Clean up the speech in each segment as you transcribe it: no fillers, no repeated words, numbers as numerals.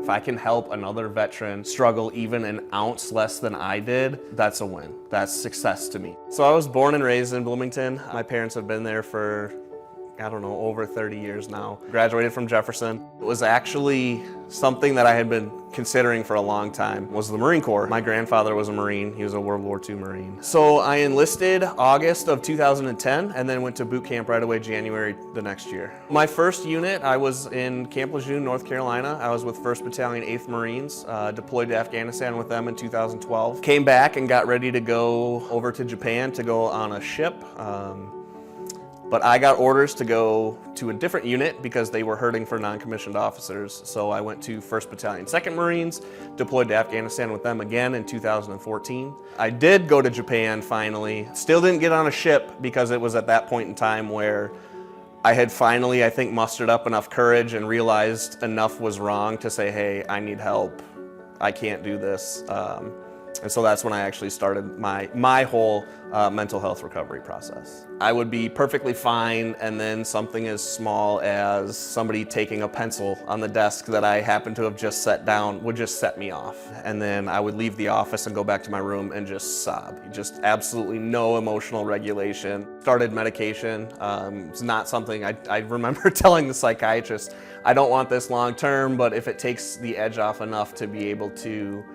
If I can help another veteran struggle even an ounce less than I did, that's a win. That's success to me. So I was born and raised in Bloomington. My parents have been there for, I don't know, over 30 years now. Graduated from Jefferson. It was actually something that I had been considering for a long time, was the Marine Corps. My grandfather was a Marine. He was a World War II Marine. So I enlisted August of 2010 and then went to boot camp right away January the next year. My first unit, I was in Camp Lejeune, North Carolina. I was with 1st Battalion, 8th Marines, deployed to Afghanistan with them in 2012. Came back and got ready to go over to Japan to go on a ship. But I got orders to go to a different unit because they were hurting for non-commissioned officers. So I went to 1st Battalion, 2nd Marines, deployed to Afghanistan with them again in 2014. I did go to Japan finally. Still didn't get on a ship because it was at that point in time where I had finally, I think, mustered up enough courage and realized enough was wrong to say, hey, I need help. I can't do this. And so that's when I actually started my whole mental health recovery process. I would be perfectly fine, and then something as small as somebody taking a pencil on the desk that I happened to have just set down would just set me off. And then I would leave the office and go back to my room and just sob. Just absolutely no emotional regulation. Started medication. It's not something I remember telling the psychiatrist, I don't want this long term, but if it takes the edge off enough to be able to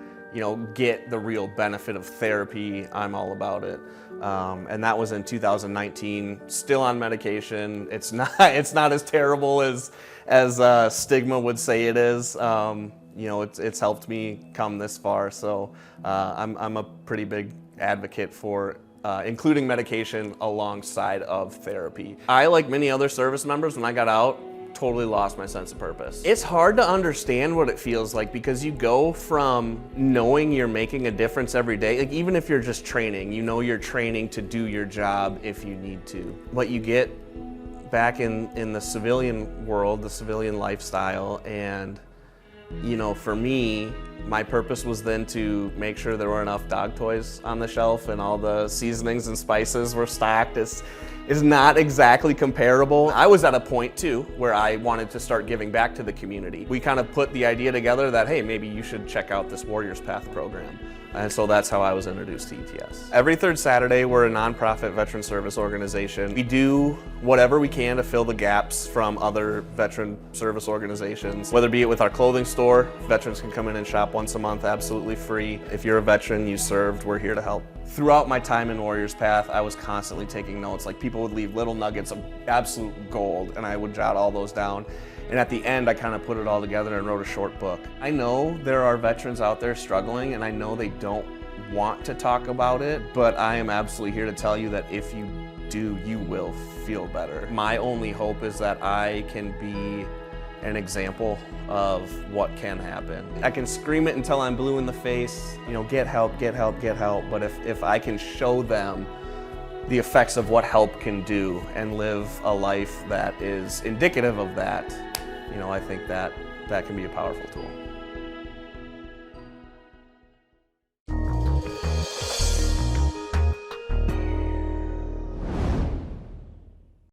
get the real benefit of therapy, I'm all about it. And that was in 2019, still on medication. It's not as terrible as stigma would say it is. It's helped me come this far. So I'm a pretty big advocate for including medication alongside of therapy. I, like many other service members, when I got out, totally lost my sense of purpose. It's hard to understand what it feels like because you go from knowing you're making a difference every day, like even if you're just training, you're training to do your job if you need to. But you get back in the civilian world, the civilian lifestyle, and for me, my purpose was then to make sure there were enough dog toys on the shelf and all the seasonings and spices were stocked. Is not exactly comparable. I was at a point too where I wanted to start giving back to the community. We kind of put the idea together that, hey, maybe you should check out this Warriors Path program. And so that's how I was introduced to ETS. Every third Saturday, we're a nonprofit veteran service organization. We do whatever we can to fill the gaps from other veteran service organizations, whether it be with our clothing store. Veterans can come in and shop once a month, absolutely free. If you're a veteran, you served, we're here to help. Throughout my time in Warriors Path, I was constantly taking notes. Like, people would leave little nuggets of absolute gold, and I would jot all those down. And at the end, I kind of put it all together and wrote a short book. I know there are veterans out there struggling, and I know they don't want to talk about it, but I am absolutely here to tell you that if you do, you will feel better. My only hope is that I can be an example of what can happen. I can scream it until I'm blue in the face, get help, get help, get help, but if I can show them the effects of what help can do and live a life that is indicative of that, I think that can be a powerful tool.